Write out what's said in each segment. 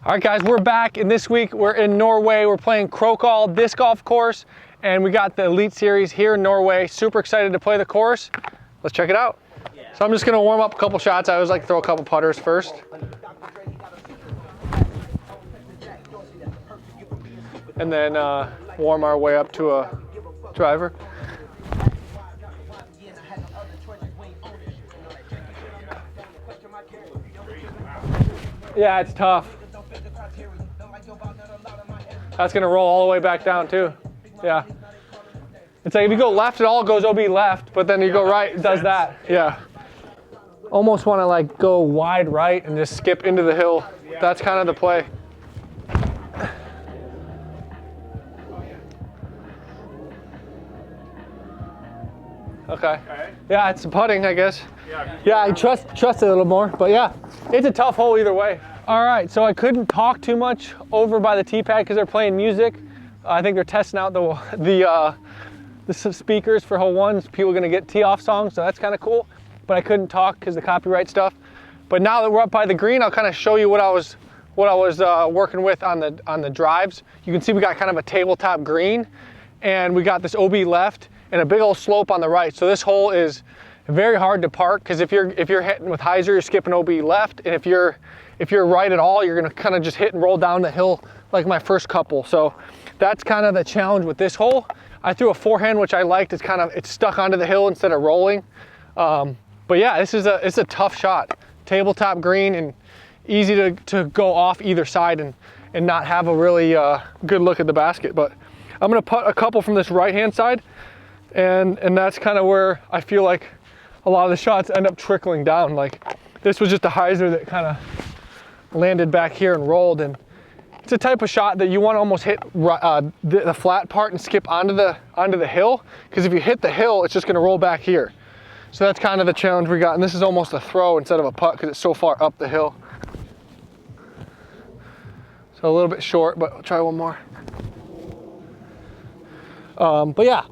All right, guys, we're back, and this week we're in Norway. We're playing Krokal disc golf course, and we got the Elite Series here in Norway. Super excited to play the course. Let's check it out. So I'm just gonna warm up a couple shots. I always like to throw a couple putters first. And then warm our way up to a driver. Yeah, it's tough. That's gonna roll all the way back down too. Yeah. It's like if you go left, it all goes OB left, but then you go right, it does that. Yeah. Almost wanna like go wide right and just skip into the hill. That's kind of the play. Okay. Yeah, it's putting, I guess. Yeah, I trust it a little more, but yeah, it's a tough hole either way. All right, so I couldn't talk too much over by the tee pad because they're playing music. I think they're testing out the speakers for hole one. People are gonna get tee off songs, so that's kind of cool. But I couldn't talk because the copyright stuff. But now that we're up by the green, I'll kind of show you what I was working with on the drives. You can see we got kind of a tabletop green, and we got this OB left and a big old slope on the right. So this hole is very hard to park because if you're hitting with hyzer, you're skipping OB left, and if you're right at all, you're gonna kind of just hit and roll down the hill like my first couple. So that's kind of the challenge with this hole. I threw a forehand, which I liked. It's stuck onto the hill instead of rolling. But yeah, it's a tough shot. Tabletop green and easy to go off either side and not have a really good look at the basket. But I'm gonna putt a couple from this right-hand side, and that's kind of where I feel like a lot of the shots end up trickling down. Like this was just a hyzer that kind of landed back here and rolled, and it's a type of shot that you want to almost hit the flat part and skip onto the hill, because if you hit the hill, it's just going to roll back here. So that's kind of the challenge we got, and this is almost a throw instead of a putt because it's so far up the hill. So a little bit short, but I'll try one more. But yeah,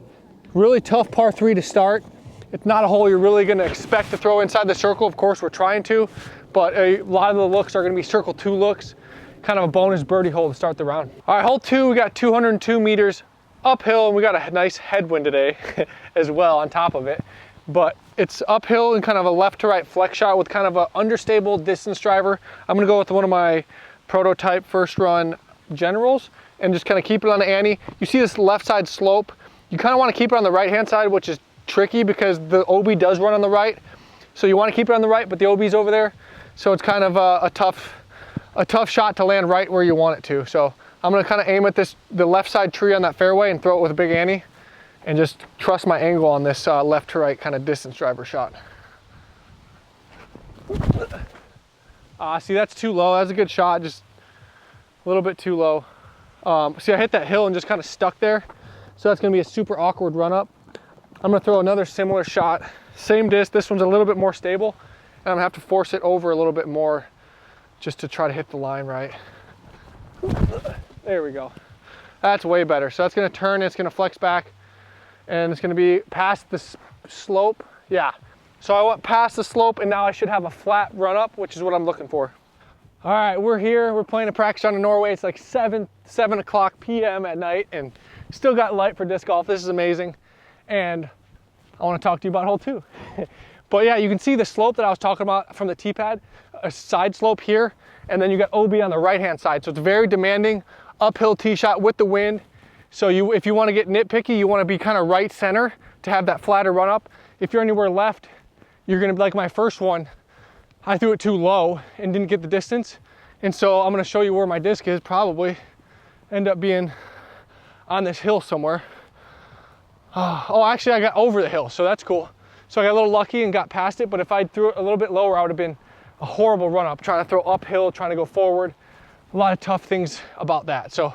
really tough par 3 to start. It's not a hole you're really going to expect to throw inside the circle. Of course, we're trying to, but a lot of the looks are going to be circle 2 looks, kind of a bonus birdie hole to start the round. All right, hole 2, we got 202 meters uphill, and we got a nice headwind today as well on top of it. But it's uphill and kind of a left to right flex shot with kind of an understable distance driver. I'm going to go with one of my prototype first run generals and just kind of keep it on the ante. You see this left side slope. You kind of want to keep it on the right hand side, which is tricky because the OB does run on the right. So you want to keep it on the right, but the OB's over there. So it's kind of a tough shot to land right where you want it to. So I'm going to kind of aim at the left side tree on that fairway and throw it with a big ante and just trust my angle on this left to right kind of distance driver shot. See, that's too low. That's a good shot, just a little bit too low. See, I hit that hill and just kind of stuck there. So that's going to be a super awkward run up. I'm going to throw another similar shot, same disc. This one's a little bit more stable, and I'm going to have to force it over a little bit more just to try to hit the line right. There we go. That's way better. So that's going to turn, it's going to flex back, and it's going to be past the slope. Yeah. So I went past the slope, and now I should have a flat run up, which is what I'm looking for. All right, we're here. We're playing a practice round in Norway. It's like 7 o'clock p.m. at night, and still got light for disc golf. This is amazing. And I want to talk to you about hole 2. But yeah, you can see the slope that I was talking about from the tee pad, a side slope here, and then you got OB on the right-hand side. So it's very demanding uphill tee shot with the wind. So if you want to get nitpicky, you want to be kind of right center to have that flatter run up. If you're anywhere left, you're going to be like my first one. I threw it too low and didn't get the distance. And so I'm going to show you where my disc is, probably end up being on this hill somewhere. Oh, actually I got over the hill, so that's cool. So I got a little lucky and got past it, but if I threw it a little bit lower, I would have been a horrible run up, trying to throw uphill, trying to go forward. A lot of tough things about that. So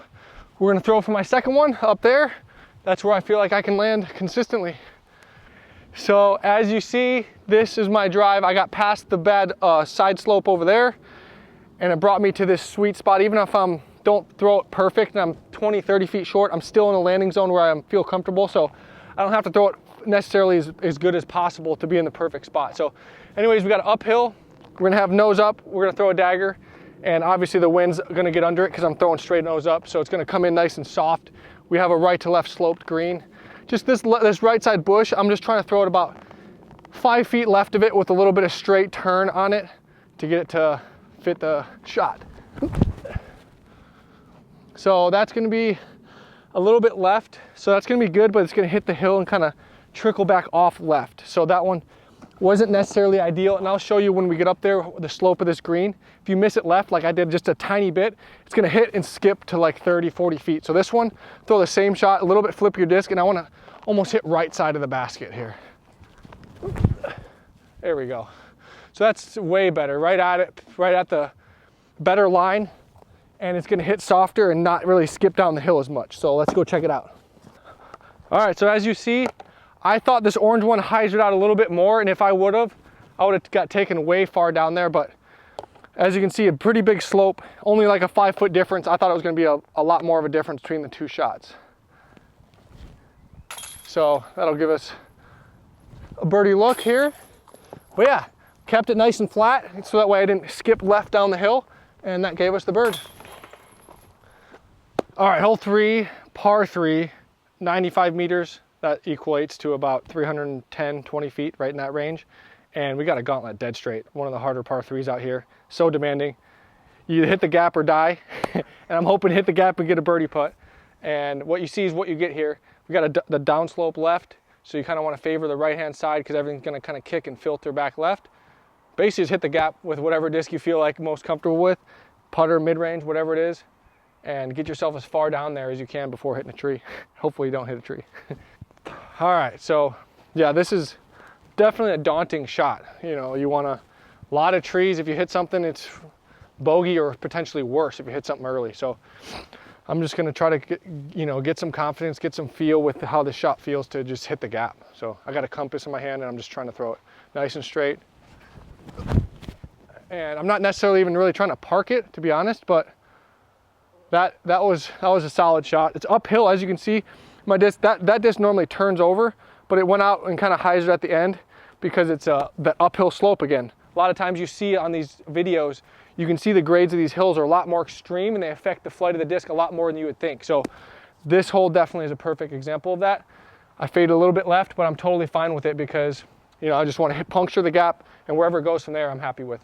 we're gonna throw for my second one up there. That's where I feel like I can land consistently. So as you see, this is my drive. I got past the bad side slope over there, and it brought me to this sweet spot. Even if I don't throw it perfect and I'm 20, 30 feet short, I'm still in a landing zone where I feel comfortable. So I don't have to throw it necessarily as good as possible to be in the perfect spot. So anyways, we got uphill. We're gonna have nose up. We're gonna throw a dagger, And obviously the wind's gonna get under it because I'm throwing straight nose up, so it's gonna come in nice and soft. We have a right to left sloped green. Just this right side bush, I'm just trying to throw it about 5 feet left of it with a little bit of straight turn on it to get it to fit the shot. So that's gonna be a little bit left. So that's gonna be good, but it's gonna hit the hill and kind of trickle back off left. So that one wasn't necessarily ideal, and I'll show you when we get up there the slope of this green. If you miss it left, like I did just a tiny bit, it's gonna hit and skip to like 30, 40 feet. So this one, throw the same shot, a little bit flip your disc, and I wanna almost hit right side of the basket here. There we go. So that's way better, right at it, right at the better line, and it's gonna hit softer and not really skip down the hill as much. So let's go check it out. All right, so as you see, I thought this orange one hyzered out a little bit more, and if I would have got taken way far down there, but as you can see, a pretty big slope, only like a 5 foot difference. I thought it was gonna be a lot more of a difference between the two shots. So that'll give us a birdie look here. But yeah, kept it nice and flat, so that way I didn't skip left down the hill, and that gave us the bird. All right, hole 3, par 3, 95 meters. That equates to about 310, 20 feet, right in that range. And we got a gauntlet dead straight. One of the harder par 3s out here. So demanding. You either hit the gap or die. And I'm hoping to hit the gap and get a birdie putt. And what you see is what you get here. We got the downslope left. So you kind of want to favor the right-hand side because everything's going to kind of kick and filter back left. Basically just hit the gap with whatever disc you feel like most comfortable with. Putter, mid-range, whatever it is. And get yourself as far down there as you can before hitting a tree. Hopefully you don't hit a tree. All right, so yeah, this is definitely a daunting shot. You know, you want a lot of trees. If you hit something, it's bogey or potentially worse if you hit something early. So I'm just gonna try to get some confidence, get some feel with how the shot feels to just hit the gap. So I got a compass in my hand and I'm just trying to throw it nice and straight. And I'm not necessarily even really trying to park it, to be honest, but that was a solid shot. It's uphill, as you can see. My disc, that disc normally turns over, but it went out and kind of hyzered at the end because it's that uphill slope again. A lot of times you see on these videos, you can see the grades of these hills are a lot more extreme and they affect the flight of the disc a lot more than you would think. So this hole definitely is a perfect example of that. I faded a little bit left, but I'm totally fine with it because, you know, I just want to puncture the gap, and wherever it goes from there, I'm happy with.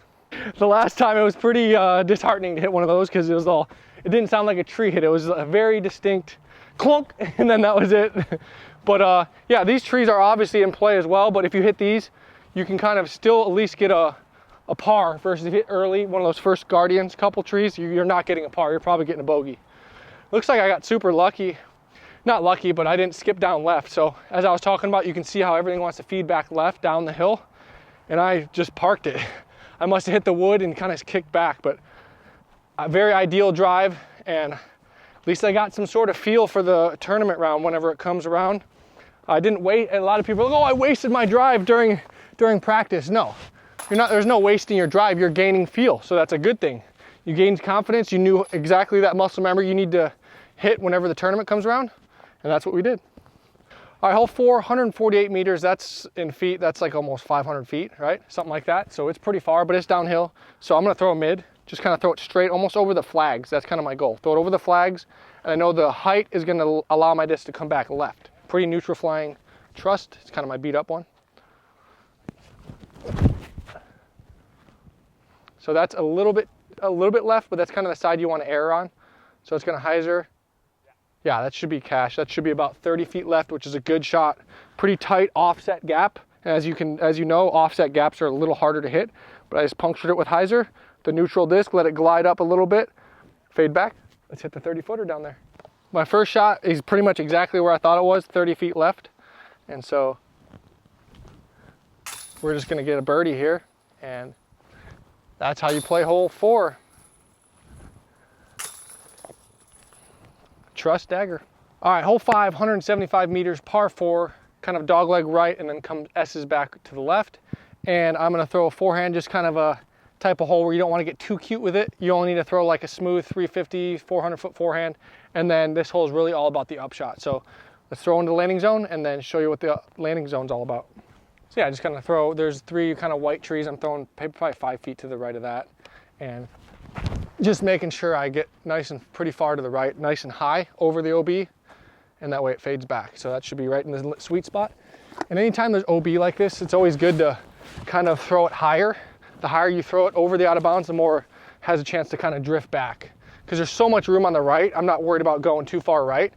The last time it was pretty disheartening to hit one of those because it didn't sound like a tree hit. It was a very distinct clunk, and then that was it. But yeah, these trees are obviously in play as well, but if you hit these, you can kind of still at least get a par versus if you hit early, one of those first guardians couple trees, you're not getting a par, you're probably getting a bogey. Looks like I got super lucky. Not lucky, but I didn't skip down left. So as I was talking about, you can see how everything wants to feed back left down the hill, and I just parked it. I must have hit the wood and kind of kicked back, but a very ideal drive, and at least I got some sort of feel for the tournament round whenever it comes around. I didn't wait. A lot of people are like, oh, I wasted my drive during practice. No, there's no wasting your drive. You're gaining feel, so that's a good thing. You gained confidence. You knew exactly that muscle memory you need to hit whenever the tournament comes around, and that's what we did. All right, hole 4, 148 meters. That's in feet. That's like almost 500 feet, right? Something like that. So it's pretty far, but it's downhill. So I'm gonna throw a mid. Just kind of throw it straight, almost over the flags. That's kind of my goal. Throw it over the flags, and I know the height is going to allow my disc to come back left. Pretty neutral flying trust. It's kind of my beat up one. So that's a little bit left, but that's kind of the side you want to err on. So it's going to hyzer. Yeah, that should be cash. That should be about 30 feet left, which is a good shot. Pretty tight offset gap. As you know, offset gaps are a little harder to hit, but I just punctured it with hyzer. The neutral disc, let it glide up a little bit, fade back. Let's hit the 30-footer down there. My first shot is pretty much exactly where I thought it was, 30 feet left. And so we're just gonna get a birdie here, and that's how you play hole 4. Trust dagger. All right, hole 5, 175 meters, par 4, kind of dogleg right, and then come S's back to the left. And I'm gonna throw a forehand, just kind of a type of hole where you don't want to get too cute with it. You only need to throw like a smooth 350, 400 foot forehand. And then this hole is really all about the upshot. So let's throw into the landing zone and then show you what the landing zone's all about. So yeah, just kind of throw, there's 3 kind of white trees. I'm throwing probably 5 feet to the right of that. And just making sure I get nice and pretty far to the right, nice and high over the OB, and that way it fades back. So that should be right in the sweet spot. And anytime there's OB like this, it's always good to kind of throw it higher. The higher you throw it over the out of bounds, the more it has a chance to kind of drift back. Because there's so much room on the right, I'm not worried about going too far right.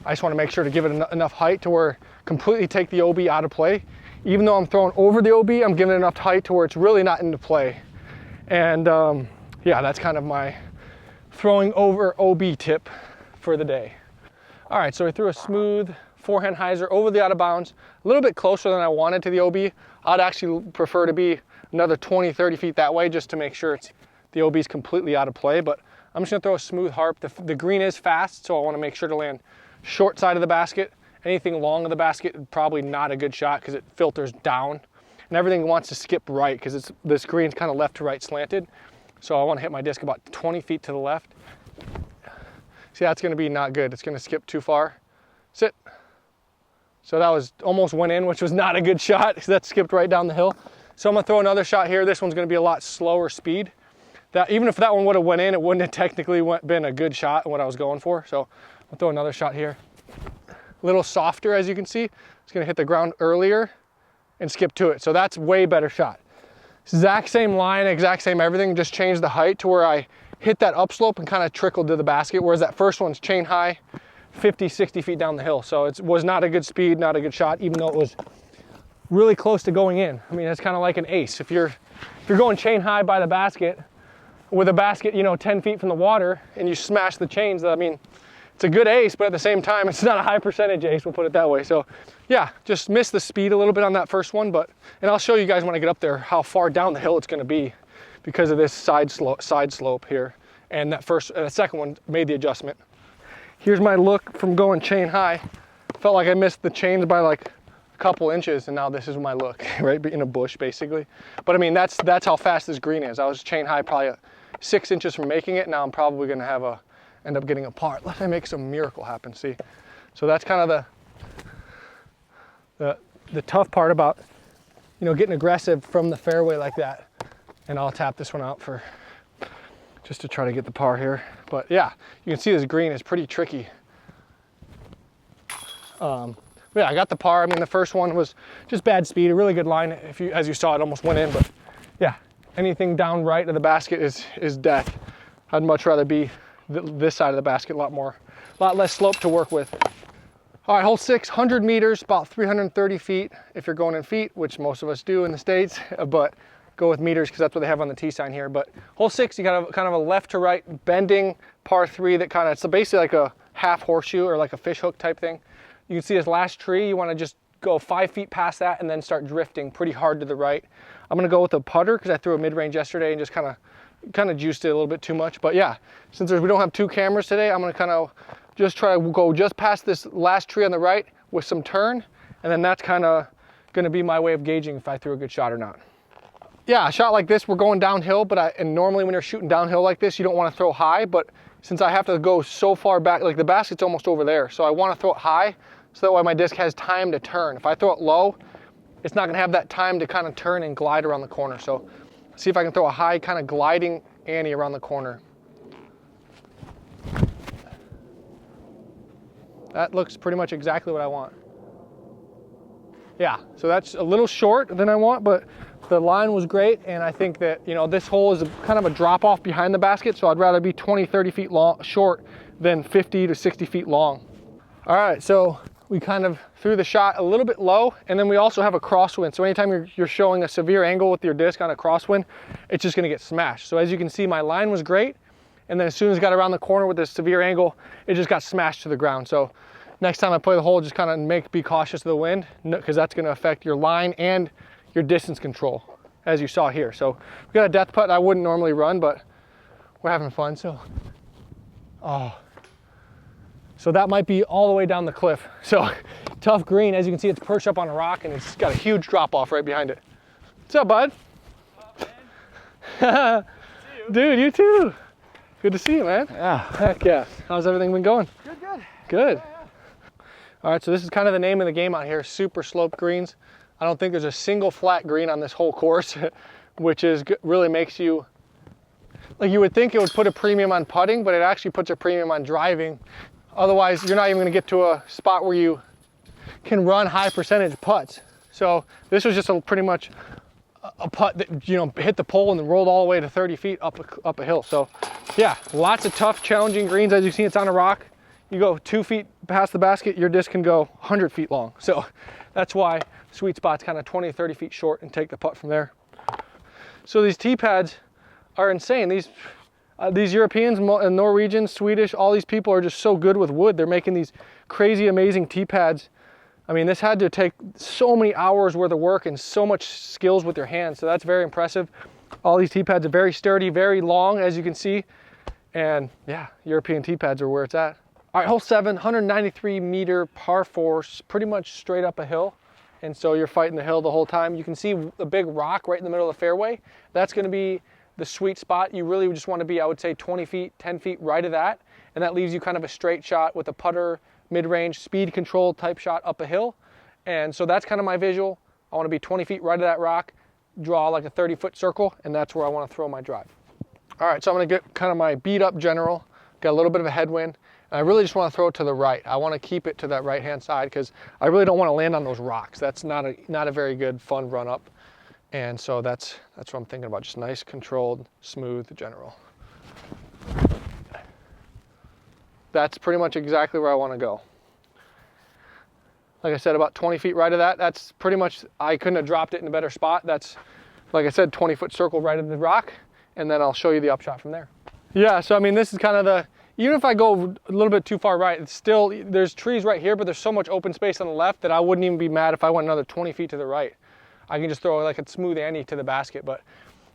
I just want to make sure to give it enough height to where completely take the OB out of play. Even though I'm throwing over the OB, I'm giving it enough height to where it's really not into play. And yeah, that's kind of my throwing over OB tip for the day. All right, so I threw a smooth forehand hyzer over the out of bounds, a little bit closer than I wanted to the OB. I'd actually prefer to be another 20, 30 feet that way just to make sure the OB is completely out of play, but I'm just gonna throw a smooth harp. The green is fast, so I wanna make sure to land short side of the basket. Anything long of the basket, probably not a good shot because it filters down. And everything wants to skip right because this green's kind of left to right slanted. So I want to hit my disc about 20 feet to the left. See, that's going to be not good. It's going to skip too far. Sit. So that was almost went in, which was not a good shot because that skipped right down the hill. So I'm going to throw another shot here. This one's going to be a lot slower speed. Even if that one would have went in, it wouldn't have technically been a good shot, what I was going for. So I'll throw another shot here. A little softer, as you can see. It's going to hit the ground earlier and skip to it. So that's way better shot. Exact same line, exact same everything, just change the height to where I hit that upslope and kind of trickled to the basket, whereas that first one's chain high, 50, 60 feet down the hill. So it was not a good speed, not a good shot, even though it was really close to going in. I mean, it's kind of like an ace. If you're going chain high by the basket, with a basket, 10 feet from the water, and you smash the chains, I mean, it's a good ace, but at the same time, it's not a high percentage ace, we'll put it that way. So yeah, just missed the speed a little bit on that first one, and I'll show you guys when I get up there how far down the hill it's gonna be because of this side slope here. And that second one made the adjustment. Here's my look from going chain high. Felt like I missed the chains by like a couple inches, and now this is my look, right in a bush basically. But I mean, that's how fast this green is. I was chain high probably 6 inches from making it. Now I'm probably gonna end up getting a par. Let me make some miracle happen, see? So that's kind of the tough part about, getting aggressive from the fairway like that. And I'll tap this one out just to try to get the par here. But yeah, you can see this green is pretty tricky. Yeah, I got the par. I mean, the first one was just bad speed, a really good line. As you saw, it almost went in, but yeah, anything down right of the basket is death. I'd much rather be this side of the basket, a lot less slope to work with. All right, hole 6, 100 meters, about 330 feet if you're going in feet, which most of us do in the States, but go with meters because that's what they have on the T sign here. But hole 6, you got kind of a left to right bending par 3 that it's basically like a half horseshoe or like a fish hook type thing. You can see this last tree, you want to just go 5 feet past that and then start drifting pretty hard to the right. I'm going to go with a putter because I threw a mid-range yesterday and just kind of juiced it a little bit too much. But yeah, since we don't have 2 cameras today, I'm gonna kind of just try to go just past this last tree on the right with some turn, and then that's kind of gonna be my way of gauging if I threw a good shot or not. Yeah, a shot like this, we're going downhill, and normally when you're shooting downhill like this, you don't want to throw high, but since I have to go so far back, like the basket's almost over there, so I want to throw it high so that way my disc has time to turn. If I throw it low, it's not gonna have that time to kind of turn and glide around the corner. So see if I can throw a high kind of gliding Annie around the corner. That looks pretty much exactly what I want. Yeah, so that's a little short than I want, but the line was great, and I think that, this hole is kind of a drop off behind the basket, so I'd rather be 20, 30 feet short than 50 to 60 feet long. All right, so we kind of threw the shot a little bit low, and then we also have a crosswind. So anytime you're showing a severe angle with your disc on a crosswind, it's just gonna get smashed. So as you can see, my line was great, and then as soon as it got around the corner with this severe angle, it just got smashed to the ground. So next time I play the hole, just kind of be cautious of the wind, because that's gonna affect your line and your distance control, as you saw here. So we got a death putt I wouldn't normally run, but we're having fun, so. So that might be all the way down the cliff. So tough green, as you can see, it's perched up on a rock and it's got a huge drop off right behind it. What's up, bud? What's up, man? Dude, you too. Good to see you, man. Yeah. Heck yeah. How's everything been going? Good. Good. Yeah. All right, so this is kind of the name of the game out here, super sloped greens. I don't think there's a single flat green on this whole course, which really makes you Like you would think it would put a premium on putting, but it actually puts a premium on driving. Otherwise, you're not even gonna get to a spot where you can run high percentage putts. So this was just pretty much a putt that, you know, hit the pole and then rolled all the way to 30 feet up a hill. So yeah, lots of tough, challenging greens. As you see, it's on a rock. You go 2 feet past the basket, your disc can go 100 feet long. So that's why sweet spot's kind of 20, 30 feet short and take the putt from there. So these tee pads are insane. These Europeans and Norwegians, Swedish, all these people are just so good with wood. They're making these crazy, amazing tee pads. I mean, this had to take so many hours worth of work and so much skills with your hands. So that's very impressive. All these tee pads are very sturdy, very long, as you can see. And yeah, European tee pads are where it's at. All right, hole 7, 193 meter par 4, pretty much straight up a hill. And so you're fighting the hill the whole time. You can see the big rock right in the middle of the fairway. That's gonna be the sweet spot. You really just wanna be, I would say, 20 feet, 10 feet right of that. And that leaves you kind of a straight shot with a putter, mid-range, speed control type shot up a hill. And so that's kind of my visual. I wanna be 20 feet right of that rock, draw like a 30-foot circle, and that's where I wanna throw my drive. All right, so I'm gonna get kind of my beat up general, got a little bit of a headwind. I really just want to throw it to the right. I want to keep it to that right-hand side because I really don't want to land on those rocks. That's not a very good, fun run up. And so that's what I'm thinking about. Just nice, controlled, smooth general. That's pretty much exactly where I want to go. Like I said, about 20 feet right of that. That's pretty much, I couldn't have dropped it in a better spot. That's, like I said, 20-foot circle right of the rock. And then I'll show you the upshot from there. Yeah, so I mean, this is kind of the, even if I go a little bit too far right, it's still, there's trees right here, but there's so much open space on the left that I wouldn't even be mad if I went another 20 feet to the right. I can just throw like a smooth Annie to the basket. But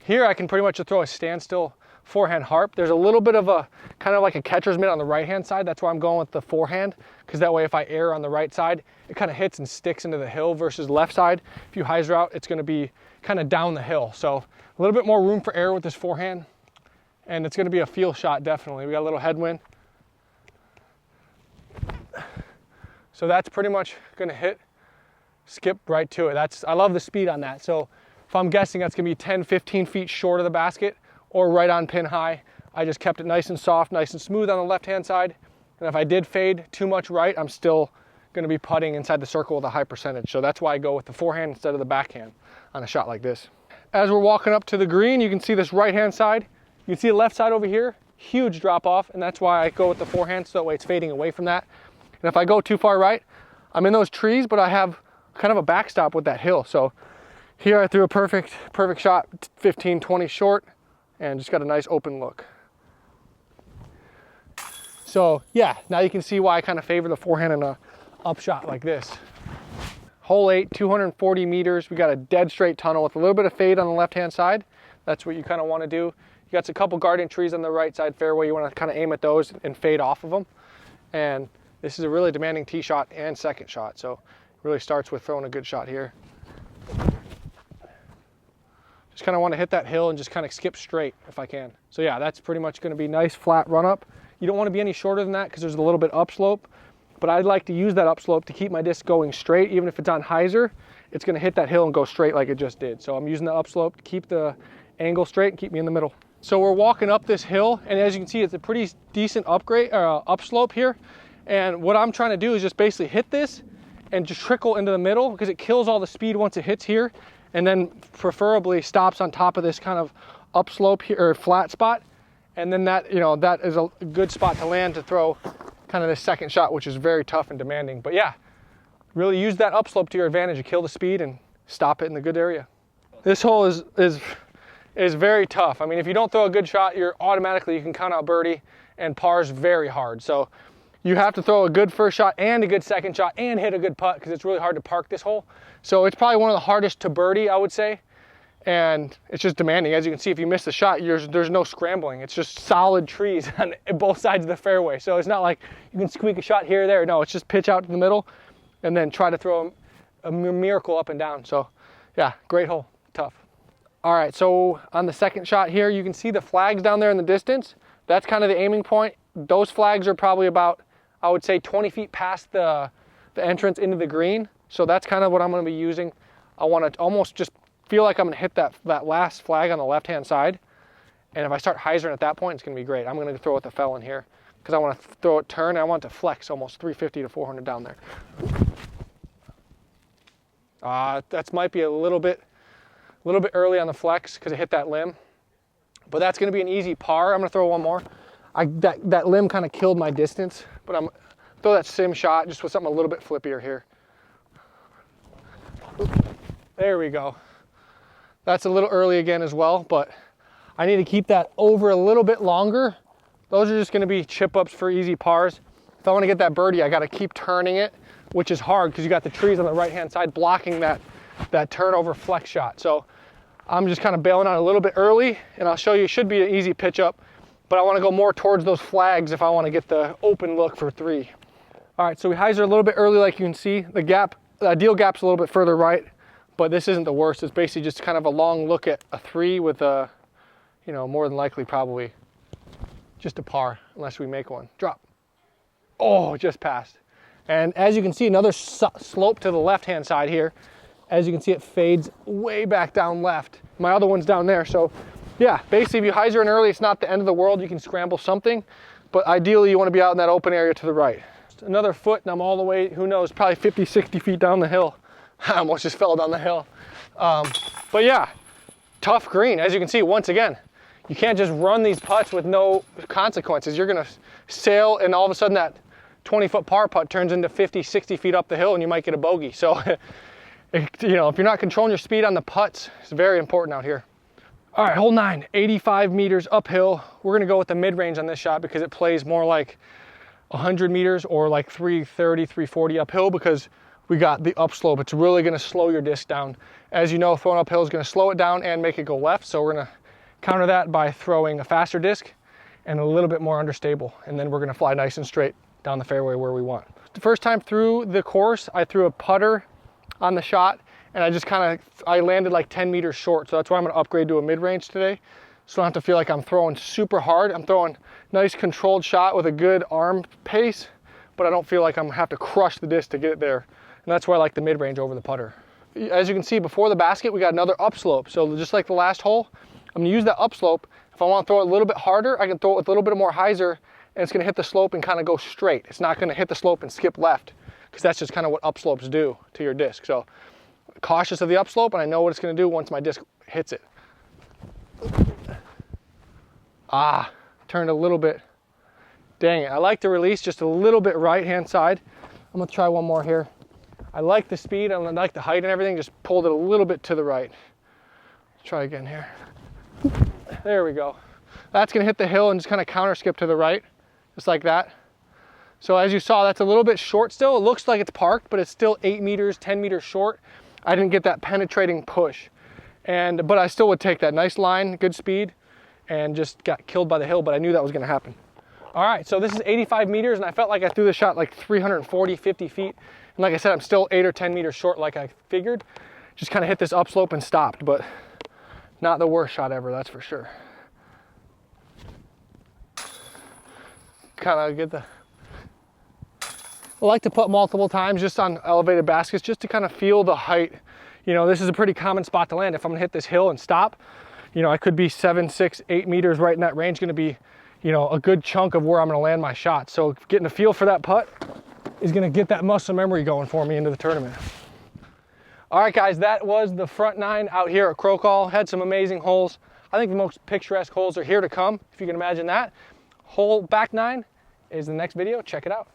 here I can pretty much just throw a standstill forehand harp. There's a little bit of a, kind of like a catcher's mitt on the right-hand side. That's why I'm going with the forehand, because that way if I err on the right side, it kind of hits and sticks into the hill versus left side. If you hyzer out, it's gonna be kind of down the hill. So a little bit more room for error with this forehand. And it's gonna be a feel shot, definitely. We got a little headwind. So that's pretty much gonna hit, skip right to it. I love the speed on that. So if I'm guessing, that's gonna be 10, 15 feet short of the basket or right on pin high. I just kept it nice and soft, nice and smooth on the left-hand side. And if I did fade too much right, I'm still gonna be putting inside the circle with a high percentage. So that's why I go with the forehand instead of the backhand on a shot like this. As we're walking up to the green, you can see this right-hand side. You can see the left side over here, huge drop off, and that's why I go with the forehand, so that way it's fading away from that. And if I go too far right, I'm in those trees, but I have kind of a backstop with that hill. So here I threw a perfect shot, 15, 20 short, and just got a nice open look. So yeah, now you can see why I kind of favor the forehand in a upshot like this. Hole 8, 240 meters. We got a dead straight tunnel with a little bit of fade on the left-hand side. That's what you kind of want to do. You got a couple guardian trees on the right side fairway. You want to kind of aim at those and fade off of them. And this is a really demanding tee shot and second shot. So it really starts with throwing a good shot here. Just kind of want to hit that hill and just kind of skip straight if I can. So yeah, that's pretty much going to be nice flat run up. You don't want to be any shorter than that because there's a little bit upslope. But I'd like to use that upslope to keep my disc going straight. Even if it's on hyzer, it's going to hit that hill and go straight like it just did. So I'm using the upslope to keep the angle straight and keep me in the middle. So we're walking up this hill, and as you can see, it's a pretty decent upslope here. And what I'm trying to do is just basically hit this and just trickle into the middle because it kills all the speed once it hits here, and then preferably stops on top of this kind of upslope here or flat spot. And then that, you know, that is a good spot to land to throw kind of this second shot, which is very tough and demanding. But yeah, really use that upslope to your advantage to kill the speed and stop it in the good area. This hole is very tough. I mean, if you don't throw a good shot, you can count out birdie, and par's very hard. So you have to throw a good first shot and a good second shot and hit a good putt because it's really hard to park this hole. So it's probably one of the hardest to birdie, I would say. And it's just demanding. As you can see, if you miss the shot, there's no scrambling. It's just solid trees on both sides of the fairway. So it's not like you can squeak a shot here or there. No, it's just pitch out to the middle and then try to throw a miracle up and down. So yeah, great hole, tough. All right, so on the second shot here, you can see the flags down there in the distance. That's kind of the aiming point. Those flags are probably about, I would say, 20 feet past the entrance into the green. So that's kind of what I'm gonna be using. I wanna almost just feel like I'm gonna hit that last flag on the left-hand side And if I start hyzering at that point, it's gonna be great. I'm gonna throw it the felon here because I wanna throw it turn, and I want it to flex almost 350 to 400 down there. That might be a little bit early on the flex because it hit that limb. But that's gonna be an easy par. I'm gonna throw one more. That limb kind of killed my distance, but I'm throw that sim shot just with something a little bit flippier here. There we go. That's a little early again as well, but I need to keep that over a little bit longer. Those are just gonna be chip ups for easy pars. If I wanna get that birdie, I gotta keep turning it, which is hard because you got the trees on the right-hand side blocking that turnover flex shot. So I'm just kind of bailing out a little bit early, and I'll show you, it should be an easy pitch up, but I wanna go more towards those flags if I wanna get the open look for 3. All right, so we hyzer a little bit early like you can see. The ideal gap's a little bit further right, but this isn't the worst. It's basically just kind of a long look at a 3 with a, you know, more than likely probably just a par unless we make one. Drop. Oh, just passed. And as you can see, another slope to the left-hand side here. As you can see, it fades way back down left. My other one's down there. So yeah, basically if you hyzer in early, it's not the end of the world. You can scramble something, but ideally you want to be out in that open area to the right. Just another foot and I'm all the way, who knows, probably 50, 60 feet down the hill. I almost just fell down the hill. But yeah, tough green. As you can see, once again, you can't just run these putts with no consequences. You're gonna sail and all of a sudden that 20-foot par putt turns into 50, 60 feet up the hill and you might get a bogey. So, you know, if you're not controlling your speed on the putts, it's very important out here. All right, hole 9, 85 meters uphill. We're gonna go with the mid-range on this shot because it plays more like 100 meters or like 330, 340 uphill because we got the upslope. It's really gonna slow your disc down. As you know, throwing uphill is gonna slow it down and make it go left. So we're gonna counter that by throwing a faster disc and a little bit more understable. And then we're gonna fly nice and straight down the fairway where we want. The first time through the course, I threw a putter on the shot and I landed like 10 meters short. So that's why I'm gonna upgrade to a mid-range today. So I don't have to feel like I'm throwing super hard. I'm throwing nice controlled shot with a good arm pace, but I don't feel like I'm gonna have to crush the disc to get it there. And that's why I like the mid-range over the putter. As you can see, before the basket, we got another upslope. So just like the last hole, I'm gonna use that upslope. If I wanna throw it a little bit harder, I can throw it with a little bit more hyzer and it's gonna hit the slope and kind of go straight. It's not gonna hit the slope and skip left because that's just kind of what upslopes do to your disc. So cautious of the upslope, and I know what it's gonna do once my disc hits it. Turned a little bit. Dang it, I like to release just a little bit right-hand side. I'm gonna try one more here. I like the speed, I like the height and everything, just pulled it a little bit to the right. Let's try again here. There we go. That's gonna hit the hill and just kind of counter skip to the right, just like that. So as you saw, that's a little bit short still. It looks like it's parked, but it's still 8 meters, 10 meters short. I didn't get that penetrating push. But I still would take that nice line, good speed, and just got killed by the hill, but I knew that was gonna happen. All right, so this is 85 meters, and I felt like I threw the shot like 340, 50 feet. And like I said, I'm still 8 or 10 meters short like I figured. Just kind of hit this upslope and stopped, but not the worst shot ever, that's for sure. Kind of get the... I like to putt multiple times just on elevated baskets just to kind of feel the height. You know, this is a pretty common spot to land. If I'm gonna hit this hill and stop, you know, I could be 7, 6, 8 meters right in that range, gonna be, you know, a good chunk of where I'm gonna land my shot. So getting a feel for that putt is gonna get that muscle memory going for me into the tournament. All right, guys, that was the front 9 out here at Crow Call. Had some amazing holes. I think the most picturesque holes are here to come, if you can imagine that. Hole back 9 is the next video. Check it out.